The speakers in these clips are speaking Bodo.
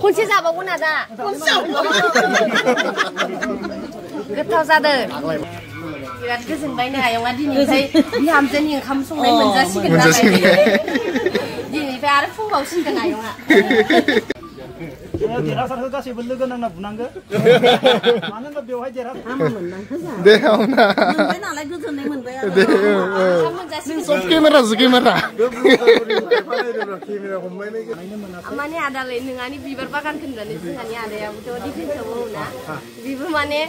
खनसे जाबावगोन आदा गोथाव जादों बिराद गोजोनबाय नै आयंआ दिनैफ्राय बिहामजोनि ओंखाम संनाय मोनजासिगोन दिनैफ्राय आरो फुंबावसिनगोन आयंआ देरहासारखौ गासैबो लोगो नांना बुनांगो मानो होनबा बेवहाय दे आउना मोनबाय नालाय गोजोननाय मोनबाय आरो सब केमेरा माने आदालै नोंहानि बिबार बागान होननानै जोंहानि आदायाबोथ' डिफेन्सआव मावोना बेबो माने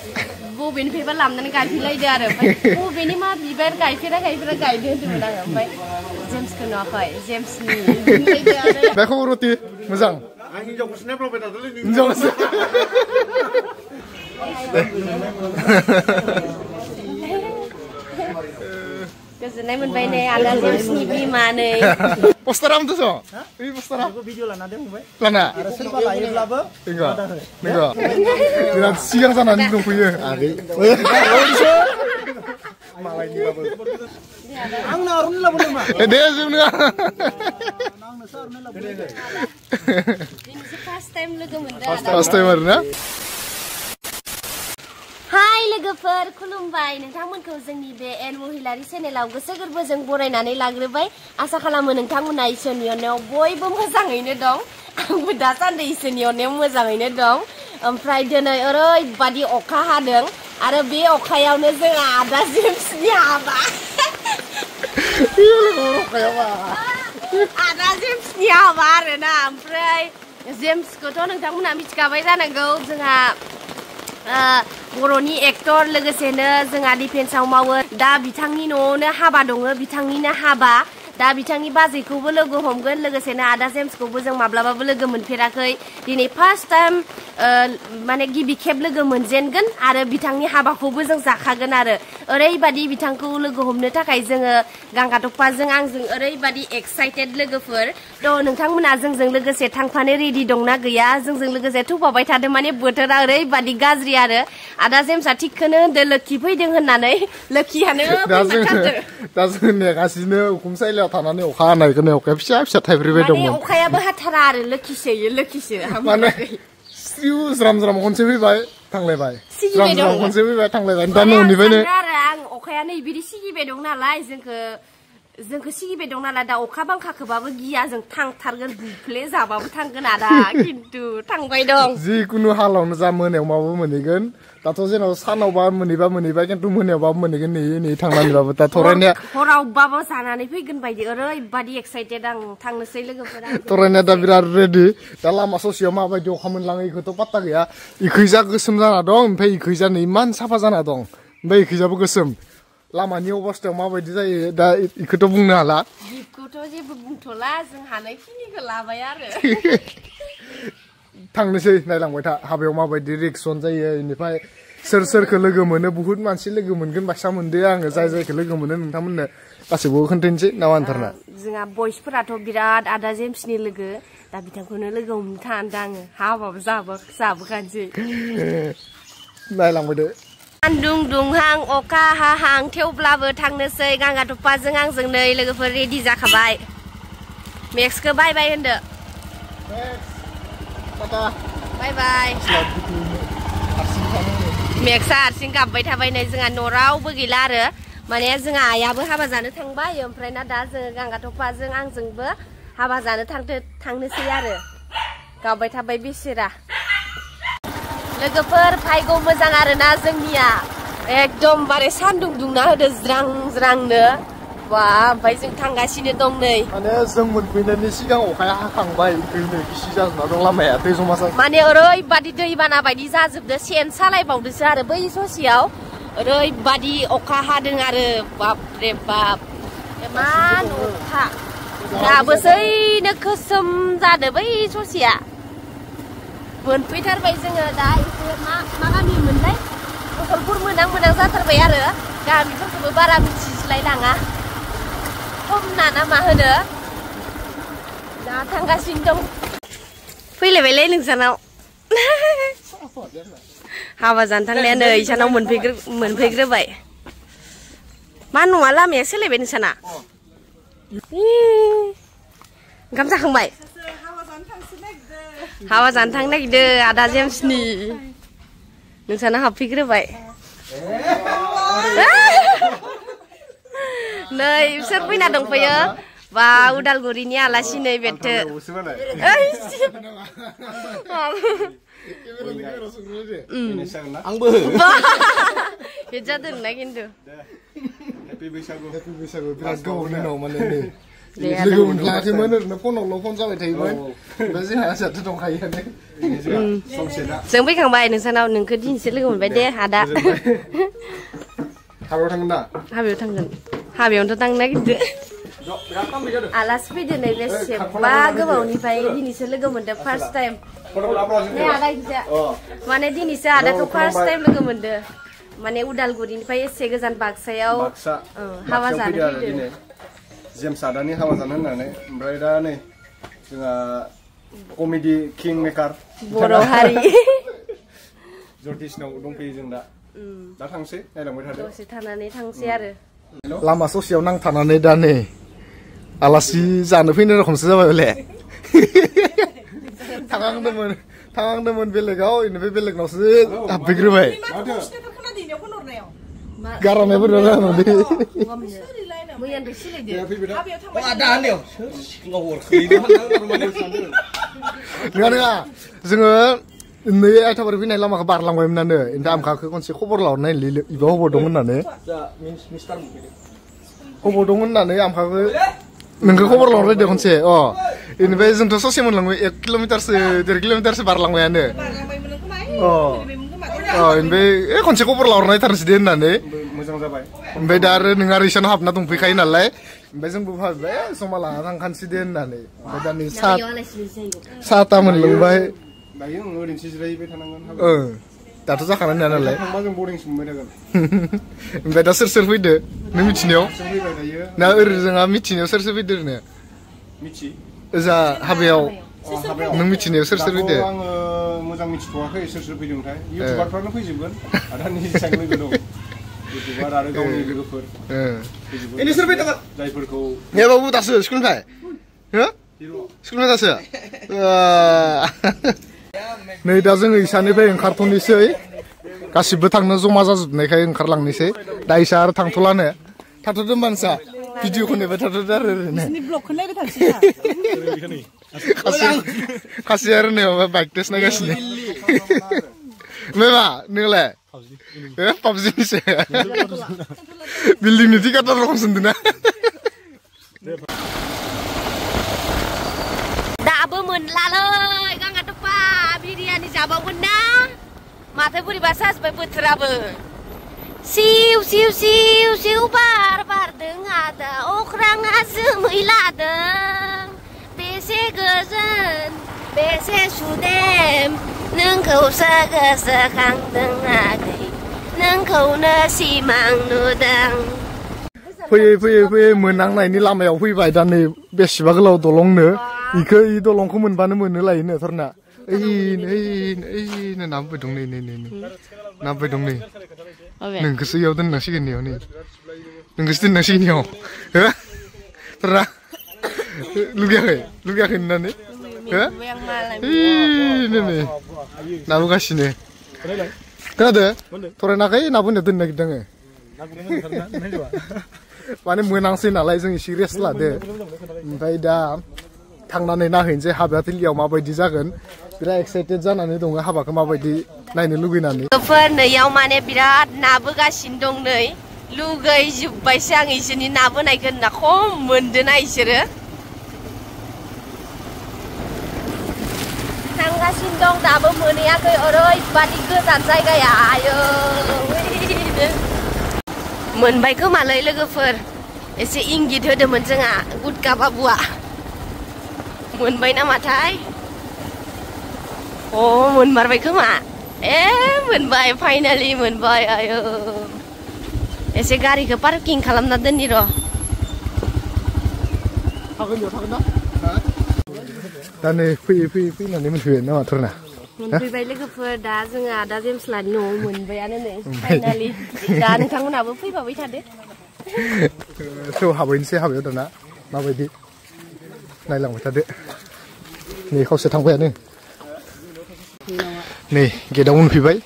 बबेनिफ्रायबा लाबोनानै गायफैलायदो आरो ओमफ्राय बबेनि मा बिबार गायफेरा गायदो होन्दोंमोन आङो ओमफ्राय जेम्सखौ नुवाखै जेम्सनि मा खबर रति मोजां आं हिनजावखौ सिनायब्लाबाय थादोंलै हिनजावसो गोजोननाय मोनबाय नै आदा जेम्सनि बिमा नै पस्टारा मोनथ'स बे पस्टारा भिडिअ लाना दोनबाय लाना आरो सोरबा लायोब्लाबो नंगौ बिराद सिगां जानानै दंफैयो आगै मालायनिबाबो आंनो आर'नाइ लाबोदों मा दे जोंनो आंनोसो आर'नाइ लाबोदों दिनैसो फार्स्ट टाइम लोगो मोनदों फार्स्ट टाइम आरो ना हाय लोगोफोर खुलुमबाय नोंथांमोनखौ जोंनि बे एन महिलारि चेनेलाव गोसो गोरबोजों बरायनानै लाग्रोबाय आसा खालामो नोंथांमोना इसोरनि अननायाव बयबो मोजाङैनो दं आंबो दासान्दि इसोरनि अननायाव मोजाङैनो दं ओमफ्राय दिनै ओरैबादि अखा हादों आरो बे अखायावनो जोंहा आदा जेम्सनि हाबा आदा जेम्सनि हाबा आरोना ओमफ्राय जेम्सखौथ' नोंथांमोना मिथिखाबाय जानांगौ जोंहा बर'नि एक्टर लोगोसेनो जोंहा डिफेन्सआव मावो दा बिथांनि न'आवनो हाबा दङ बिथांनिनो हाबा दा बिथांनि बाजैखौबो लोगो हमगोन लोगोसेनो आदा जेम्सखौबो जों माब्लाबाबो लोगो मोनफेराखै दिनै फार्स्ट टाइम माने गिबि खेब लोगो मोनजेनगोन आरो बिथांनि हाबाखौबो जों जाखागोन आरो ओरैबादि बिथांखौ लोगो हमनो थाखाय जोङो गांगाथफाजों आंजों ओरैबादि एक्साइटेड लोगोफोर थ' नोंथांमोना जोंजों लोगोसे थांफानो रेडि दंना गैया जोंजों लोगोसे थुफाबाय थादों माने बोथोरा ओरैबादि गाज्रि आरो आदा जेम्सआ थिगखौनो होनदों लोखि फैदों होननानै लोखियानो दा जों नेगासिनो उखुम सायलायाव थानानै अखा हानायखौनो अखाया फिसा फिसा थाइफ्रिबाय दंमोन अखायाबो हाथारा आरो लोखिसो माने स्रिउ ज्राम खनसे फैबाय थांलायबाय ज्राम खनसे फैबाय थांलायबाय दा न'निफ्रायनो आरो आं अखाया नै बिदि सिगिबाय दं नालाय जोंखौ सिगिबाय दं नालाय दा अखा बांखाखौबाबो गिया जों थांथारगोन बुफ्ले जाबाबो थांगोन आदा खिन्थु थांबाय दं जिखुनु हालावनो जा मोनायाव माबो मोनहैगोन दाथ' जेनेबा सानावबा मोनहैबाय खिन्थु मोनायावबाबो मोनहैगोन नेयै थांनानैबाबो दा थरायनाया हरावबाबो जानानै फैगोन बायदि ओरैबादि एक्साइटेड आं थांनोसै लोगोफोरा थरायनाया दा बिराद रेडि दा लामा ससेयाव माबायदि अखा मोनलाङो बेखौथ' पात्ता गैया इखैजा गोसोम जाना दं ओमफ्राय इखैजा नै इमान साफा जाना दं ओमफ्राय इखैजाबो गोसोम लामानि अबस्थायाव माबायदि जायो दा इखौथ' बुंनो हाला बेखौथ' जेबो बुंथ'ला जों हानायखिनिखौ लाबाय आरो थांनोसै नायलांबाय था हाबायाव माबायदि रिएक्सन जायो बेनिफ्राय सोरखौ लोगो मोनो बुहुत मानसि लोगो मोनगोन बासा मोनदो आङो जायखौ लोगो मोनो नोंथांमोननो गासैबो खोन्थानोसै ना आन्थारना जोंहा बयसफोराथ' बिराद आदा जेम्सनि लोगो दा बिथांखौनो लोगो हमनो थांदों आङो हाबाबो जाबोखानोसै नायलांबायदो सान्दुं दुंहां अखा हाहां थेवब्लाबो थांनोसै गांगाथफाजों आंजों नै लोगोफोर रेडि जाखाबाय मेक्सखौ बाय बाय होनदो बाय बाय मेक्सआ हारसिं गाबबाय थाबाय नै जोंहा न' रावबो गैला आरो माने जोंहा आइयाबो हाबा जानो थांबाय ओमफ्राय ना दा जोङो गांगाथफाजों आंजोंबो हाबा जानो थांनोसै आरो गाबबाय थाबाय बेसेरा लोगोफोर फायगौ मोजां आरोना जोंनिया एकदमबारे सान्दुं दुंना होदो ज्रांनो बा ओमफ्राय जों थांगासिनो दं नै माने जों मोनफैनायनि सिगां अखाया हाखांबाय दैनो गिसि जाजोबना दं लामाया दै जमा जाजोब माने ओरैबादि दैबाना बायदि जाजोबदो सेन सालायबावदोसो आरो बै ससेयाव ओरैबादि अखा हादों आरो बापरे बाप इमान अखा दाबोसैनो गोसोम जादो बै ससेया मोनफैथारबाय जोङो दा एसे मा गामि मोनलाय गथलफोर मोनां जाथारबाय आरो गामिफोरखौबो बारा मिथिलाय लाङा समना ना मा होनो दा थांगासिनो दं फैलायबायलै नोंसानाव हाबा जानो थांनाया नै इसानाव मोनफैग्रोबाय मा नङा लामाया सोलायबाय नोंसाना ओंखाम जाखांबाय हाबा जानो थांनो नागिरदो आदा जेम्सनि नोंसाना हाबफैग्रोबाय नै सोर फैना दंफैयो बा उदालगुरिनि आलासि नै बेथो आंबो जादोंना खिन्थु बिराद गोबावनि उनाव माने लोगो मोनलायाखैमोन ओरैनो फनावल' फन जाबाय थायोमोन ओमफ्राय जोंहा जाथो दंखायोआनो जों फैखांबाय नोंसानाव नोंखौ दिनैसो लोगो मोनबाय दे आदा हाबायाव थांगोन ना हाबायाव थांगोन हाबायावनोथ' थांनो नागिरदो आलासि फैदो नै बेसेबा गोबावनिफ्राय दिनैसो लोगो मोनदो फार्स्ट टाइम आदा गिजा माने दिनैसो आदाखौ फार्स्ट टाइम लोगो मोनदो माने उदालगुरिनिफ्राय एसे गोजान बाक्सायाव हाबा जानो फैदो जेम्स आदानि हाबा जानो होननानै ओमफ्राय दा नै जोंहा कमेडि किं मेकार बर' हारि जर्टिसनाव दंफैयो जों दा थांसै नायलांबाय थादो दसे थानानै थांसै आरो लामा ससेयाव नांथानानै दा नै आलासि जानो फैनो रखमसो जाबाय हले थांहांदोंमोन बेलेगाव इनिफ्राय बेलेगनावसो हाबफैग्रोबाय गारामाफोरा जानानै नङा जोङो नै आइथाबारि फैनाय लामाखौ बारलांबायमोनानो ओमफ्राय आमखाखौ खनसे खबर लाहरनाय इबा खबर दं होननानै खबर दं होननानै आमखाखौ नोंखौ खबर लाहरलायदो खनसे बेनिफ्राय जोंथ' ससे मोनलांबाय 1 किल'मिटारसो 1.5 किल'मिटारसो बारलांबायानो ओमफ्राय खनसे खबर लाहरनाय थारनोसै दे होननानै मोजां जाबाय ओमफ्राय दा आरो नों आरो इसानाव हाबना दंफैखायो नालाय ओमफ्राय जोंबो भाबिबाय जमा लाना थांखानोसै दे होननानै ओमफ्राय दा नै साहा था मोनलोंबाय दायो ओरैनोसो जिरायबाय थानांगोन दाथ' जाखानाय नङा नालाय थांबा जों बर्डिंसो मोनबाय थागोन ओमफ्राय दा सोर फैदो नों मिथिनायाव फैबाय थायो ना ओरै जोंहा मिथिनायाव सोर फैदो ओरैनो मिथि ओजा हाबायाव नों मिथिनायाव सोर फैदो आङो मोजां मिथिथ'वाखै सोर फैदोंथाय इउटिउबारफ्रानो फैजोबगोन आदानि जेसेबां लोगो दं इउटिउबार आरो गावनि लोगोफोर जायफोरखौ हे बाबु दासो स्कुलनिफ्राय स्कुलनिफ्राय दासो नै दा जोङो इसानिफ्राय ओंखारथ'नोसै गासिबो थांनो जमा जाजोबनायखाय ओंखारलांनोसै दा इसा आरो थांथ'लानो थाथ'दो होमबा नोंसा भिडिअखौ नेबाय थाथ'दो आरो ओरैनो खासि आरो नै माबा बाइक टेस्ट नायगासिनो ओमफ्राय मा नोंलाय पाबजिनिसो बिल्डिंनि टिकेट रखम सोंदोंना दाबो मोनलालै गाङा टपा बिरियानि जाबावगोन ना माथो बोरैबा साजबाय बोथोराबो सिउ सिउ सिउ सिउ बार बारदों आदा अख्राङा जोमै लादों बेसे गोजोन बेसे सुदेम नोंखौसो गोसोखांदों आगै नोंखौनो सिमां नुदों फैयै मोनांनायनि लामायाव फैबाय दा नै बेसेबा गोलाव दलंनो इखौ इ दलंखौ मोनबानो मोनो लायोनो थरना ओइनो नामबाय दं नै नामबाय दं नै नोंखौसो इयाव दोननांसिगोन इयाव नै नोंखौसो दोननांसिगोन इयाव थरना लुगैयाखै होननानै नै नाबोगासिनो खोनादों थरायनाखै ना बोनो दोननो नागिरदों माने मोनांसै नालाय जों एसे रेस्ट लादो ओमफ्राय दा थांनानै नायहैनोसै हाबा थिलियाव माबायदि जागोन बिराद एक्साइटेड जानानै दङ हाबाखौ माबायदि नायनो लुगैनानै नैयाव माने बिराद नाबोगासिनो दं नै लुगैजोब्बायसो आं इसोरनि नाबोनायखौ ना खम मोनदोंना इसोरो थांगासिनो दं दाबो मोनहैयाखै ओरैबादि गोजान जायगाया आयो मोनबाय खोमालै लोगोफोर एसे इंगित होदोंमोन जोंहा गुटका बाबुआ मोनबाय नामाथाय मोनमारबाय खोमा मोनबाय फाइनालि मोनबाय आयो एसे गारिखौ पार्किं खालामना दोननि र' दा नै फैनानै मोनफैबाय ना माथोना मोनफैबाय लोगोफोर दा जोङो आदा जेम्स लानि न'आव मोनबायानो नै फाइनालि दा नोंथांमोनहाबो फैफाबाय थादो थेव हाबहैनोसै हाबायाव दाना माबायदि नायलांबाय थादो नै खावसे थांबायानो नै गेटआव मोनफैबाय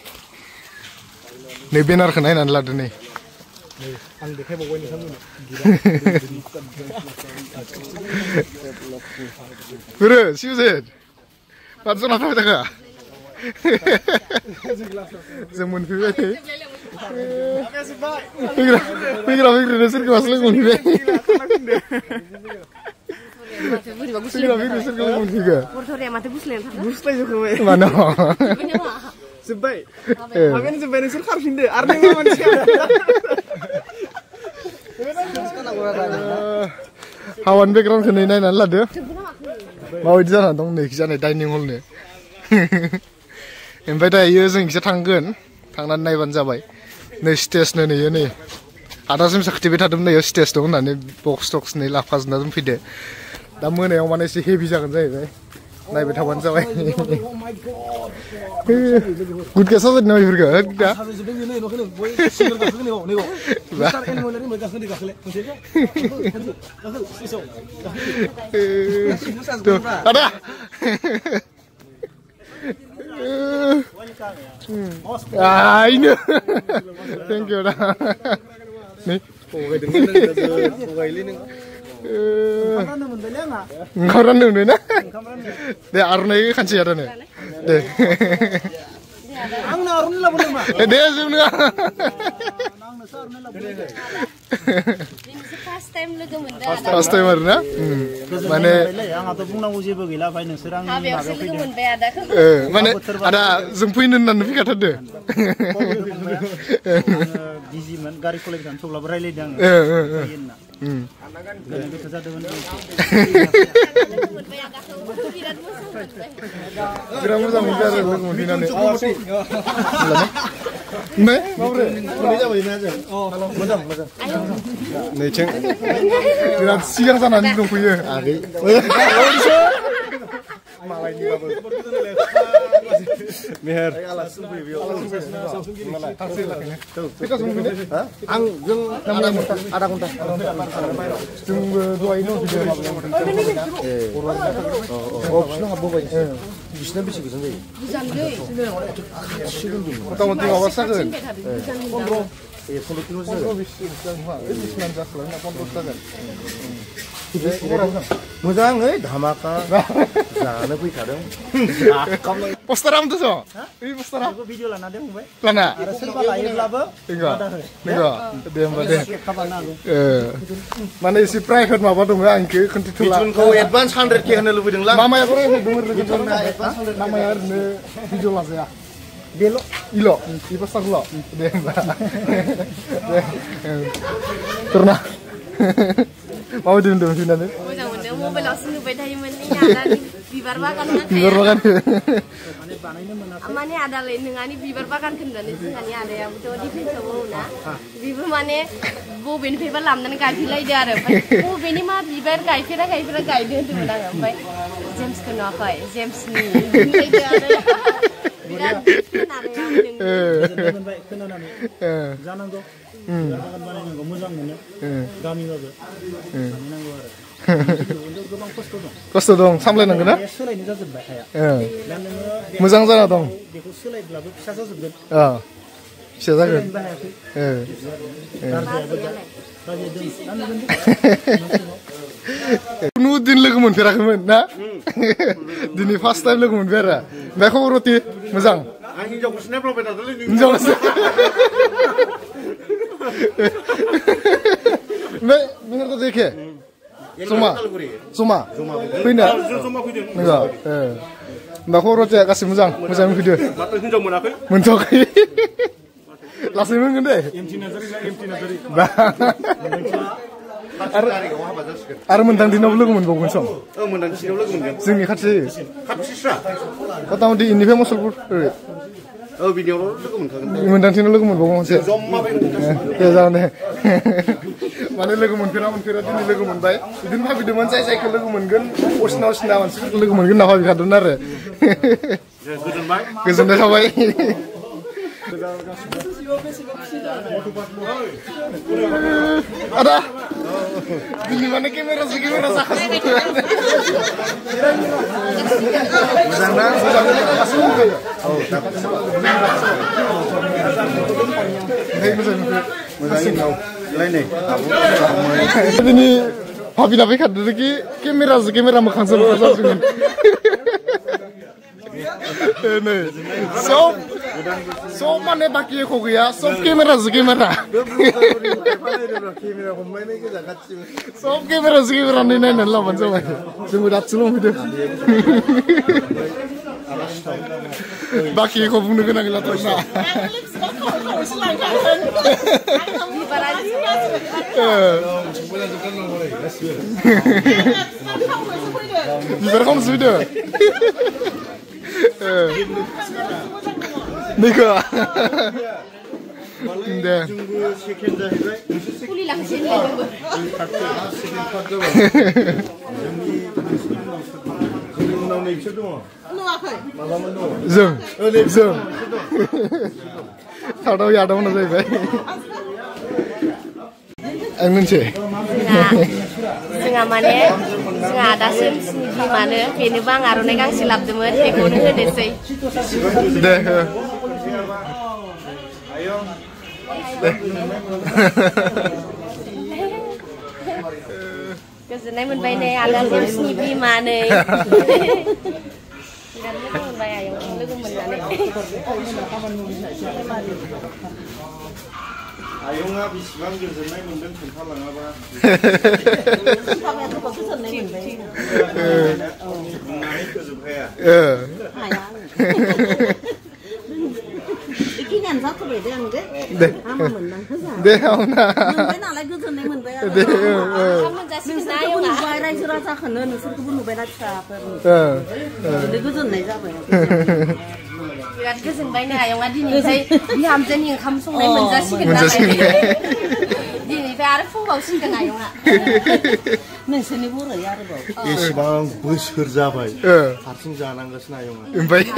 नै बेनारखौ नायनानै लादो नै आं देखायबावबाय नोंथांमोननो गुरु सिउजेट माथो जना थाबाय थाखा जों मोनफैबाय फैग्रा सोरखौबासो लोगो मोनफैबाय सोरखौ लोगो मोनफैखो माथो गुस्लायनानै थांदों गुस्लायजोबखाबाय मानो जोब्बाय माबायानो जोब्बाय नोंसोर खारफिनदो आरो नों मा मानसिया हावानि बेकग्राउन्डखौ नै नायनानै लादो माबायदि जानानै दं नै जानाय डाइनिं हलनो ओमफ्राय दायो जों इखिजा थांगोन थांनानै नायबानो जाबाय नै स्टेजनो नैयो नै आदा जों साखिथिबाय थादोंमोन नै स्टेज दं होननानै बक्स टक्स नै लाफाजोबना दोनफैदो दा मोनायाव माने एसे हेभि जागोन जाहैबाय नायबाय थाबानो जाबाय गुदखा साजायनो नामा बेफोरखौ दा आदा आइनो थेंक इउ दा नै ओंखाम राननो मोनबाय ना दे आर'नाइ खानसै आदानो दे आंनो आर'नाइ लाबोदों मा दे जों नङा फार्स्ट टाइम लोगो मोनदों फार्स्ट टाइम आरो ना माने आंहाथ' बुंनांगौ जेबो गैला ओमफ्राय नोंसोर आंनि हाबायावसो लोगो मोनबाय आदाखौ माने आदा जों फैनो होननानै फैखाथारदो बिजिमोन गारि सालायबाय थानो थेवब्लाबो रायलायदों आङो गोसो जादोंमोन बिराद मोजां मोनदों आरो लोगो मोनफैनानै ओमफ्राय माबोरै मोननाय जाबायना जों मोजां नैथिं बिराद सिगां जानानै दंफैयो आगै मालायनिबाबो मेहेर आं जों आधा घन्टा जोंबो दहायनो बिसिनाव हाबबोबाय बिसिना बेसे गोजान जायो मथा मथि माबासो जागोन मोजाङै धामाका जानो फैखादों पस्टारा मोनथ'स बे पस्टारा भिडिअ लाना दे फंबाय लाना आरो सोरबा लायोब्लाबो नंगौ दे होमबा दे माने एसे प्राइभेट माबा दङ आंखौ खोन्थिथ'ला एडभान्स 100K होनो लुबैदोंलां मामाया प्राइभेट दङ मामाया ओरैनो भिडिअ लाजाया बेल' इल' इ पस्टारल' दे होमबा दे करना माबायदि मोनदों फैनानै मोजां मोनदों मबाइलावसो नुबाय थायोमोन आदानि बिबार बागान माने आदालै नोंहानि बिबार बागानखौ होननानै जोंहानि आदायाबोथ' डिफेन्सआव मावोना बेबो माने बबेनिफ्रायबा लाबोनानै गायफैलायदो आरो ओमफ्राय बबेनि मा बिबार गायफेरा गायदो होन्दोंमोन आङो ओमफ्राय जेम्सखौ नुवाखै जेम्सनि बिराद खोनानानै जानांगौ बागान बानायनांगौ मोजां मोनो गामिबाबो बानायनांगौ आरो गोबां खस्थ' दं सामलायनांगोन ना सोलायनो जाजोब्बाय हाया दा नोङो मोजां जाना दं बेखौ सोलायब्लाबो फिसा जाजोबगोन फिसा जागोन खुनु दिन लोगो मोनफेराखैमोन ना दिनै फार्स्ट टाइम लोगो मोनबाय आरो ओमफ्राय खबर अति मोजां आं हिनजावखौसो नायफ्लांबाय थादोंलै हिनजावसो ओमफ्राय नोंखौ देखे जमा फैनो नंगौ होमबा खबर अतिया गासैबो मोजां मोजाङै फैदो हिनजाव मोनाखै मोनथ'वाखै लासै मोनगोन दे आरो मोनदांथिनाव लोगो मोनबावगोन सम मोनदांथिनाव लोगो मोनगोन जोंनि खाथि जायो खाथिस्रा मथा मथि इनिफ्राय मुसलपुर बिनियावल' लोगो मोनखागोन मोनदांथिनाव लोगो मोनबावगोन मोनसे जमा दे जागोन दे माने लोगो मोनफेरा दिनै लोगो मोनबाय बिदिनो भाबिदोंमोन जाय जायखौ लोगो मोनगोन असिना मानसिफोरखौ लोगो मोनगोन होनना भाबिखादोंमोन आरो गोजोननाय थाबाय आदा Di mana kamera zakas. Ini Papi nabi kat dulu kamera makan sama jangan. Sob mana baki kau ya? Sob kamera. Sob kamera ni lah macam mana? Semua dah celung itu. Baki kau pun nak kena terus. Biar kamu sudah. Nika. Dah. Zoom. Tahu ya ada mana saya. Angin Sengah mana? Sengah ada sini mana? Ini bang arunnya kang silap demen. Ekonomi hedesai. Deh. Kesenai menbaik nih ada sini mana? Karena menbaik ayo, lu menane. 아영아 비시방 그전에 문든 괜찮아봐. Ikinya satu beda yang deh. Ama menang kesana. Deh, mana? Menang lagi kesana menang. Kamu jadi nayo Nggak nggak? bayar surasa kena nusur kebun bayar siapa? Deh kesana siapa ya? Biar kesenai nih ayo ngadi nih saya dihamzen yang kamu sungai menjasikan Ini ada fungkau sih dengan ayo nggak? Mengenai buru ya ada bau. 예시방 부스 자바이. 합승 자난 것은 아영아. Baik.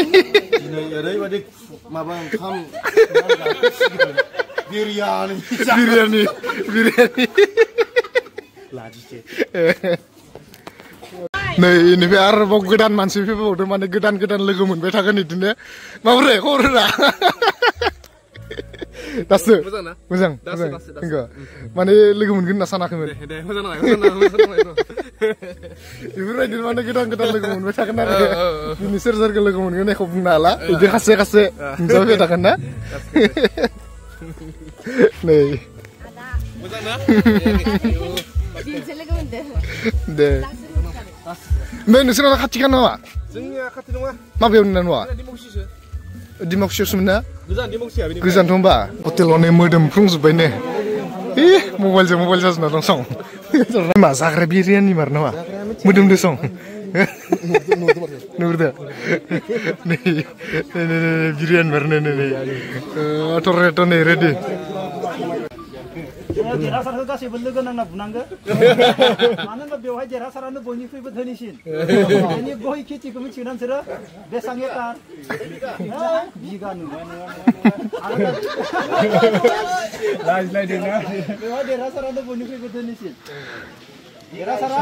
이는 여러 가지 마방 감 비리아니. Biryani. 라지제. Nih ini biar mau gedan mansi mau udah mana gedan logo mun beta kan itu nih. Mau re, kau re. Dasu. Muzang. Enggak. Mana logo mun guna sana kemen. Muzang. Ibu di mana gedan logo mun beta kan ada. Ini ser logo mun guna kau nala. Itu kase. Jauh beta kan na. Nih. Muzang na? Di sini kamu Deh. Men nusra 같이 가는 와. 정이야 같은 동아. 마비오는 와. 디목시스. 디목시스나? 그잔 디목시야. Guzan tumba. Hotelone modem frungsubay ne. Mobile jasna dong song. Ma zagra biryani marna wa. Modem de song. Nurda. Nih. Biryani marna ne. Torreto ne ready. देरहासारखौ गासैबो लोगो नांना बुनांगो मानो होनबा बेवहाय देरहासारानो बयनिख्रुइबो धोनिसिन बेनि गय खेथिखौ मिथिगोना नोंसोरो बेसां एकार बिगा लाजलायदोंना बेवहाय देरहासारानो बयनिख्रुइबो धोनिसिन देरहासारा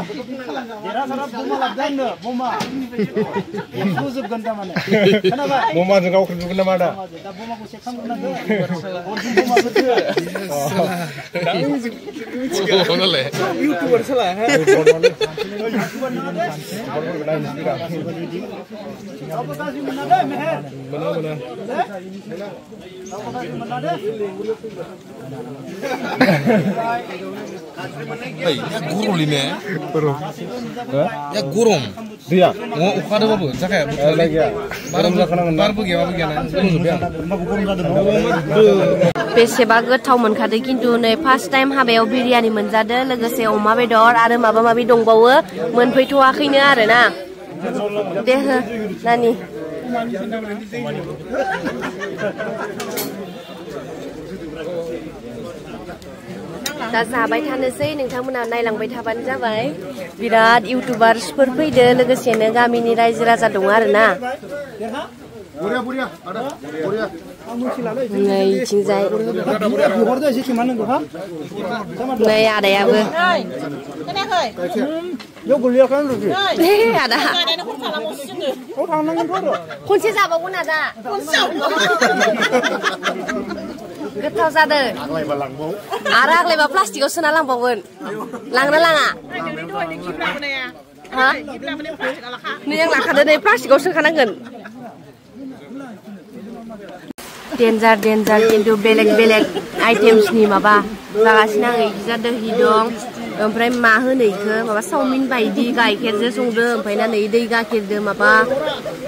बमा लाबदायनो बमा बुजोबगोन तामाने खोनाबाय 뭐마저 가고 그러는 거 말다. दा बमाखौ सेखांग्रोनांगो बमाबो 오늘래. 유튜버 살아. 구름이네. 야 구름. dia. 뭐 ukada babu. Zakaya. lagi ya. Barbugi babugiana. बेसेबा गोथाव मोनखादो किन्तु नै फार्स्ट टाइम हाबायाव बिरियानि मोनजादो लोगोसे अमा बेदर आरो माबा माबि दंबावो मोनफैथ'वाखैनो आरोना दे हो नानि दा जाबाय थानोसै नोंथांमोना नायलांबाय थाबानो जाबाय बिराद इउटुबार्सफोर फैदो लोगोसेनो गामिनि रायजो राजा दङ आरोना Buria, ada. Buria. नै इथिंजाय बिहरदो एसे खेमा नांगौ हा नै आदायाबो बेयाव गोलैयाखै लुबि आदा औ थांनांगोनथ' र' खनसे जाबावगोन आदा गोथाव जादो आरो आग्लायबा प्लास्टिकआव सोना लांबावगोन लांना लाङा हा नै आं लाखादो नै प्लास्टिकआव सोखानांगोन डेन्जार खिन्थु बेलेग आइटेम्सनि माबा जागासिनो आङो इखिजा दोहि दं ओमफ्राय मा होनो इखो माबा चावमिन बायदि गाइखेरजों संदो ओमफ्राय ना नै दै गाखेरदो माबा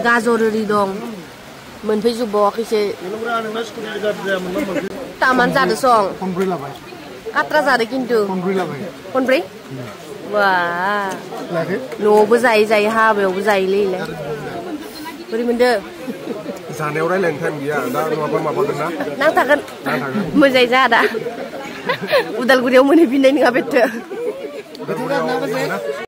गाजर ओरि दं मोनफैजोबबावाखैसो तामान जादो सं खनब्रै लाबाय काट्रा जादो खिन्थु खनब्रै वा लायाखै न'आवबो जायै हाबायावबो जायोलै इलाय बोरै मोनदो जानायाव रायलायनो टाइम गैया दा नङाबा माबागोन ना नांथागोन मोजाङै जा दा उदालगुरियाव मोनहैफिननाय नङा बेथो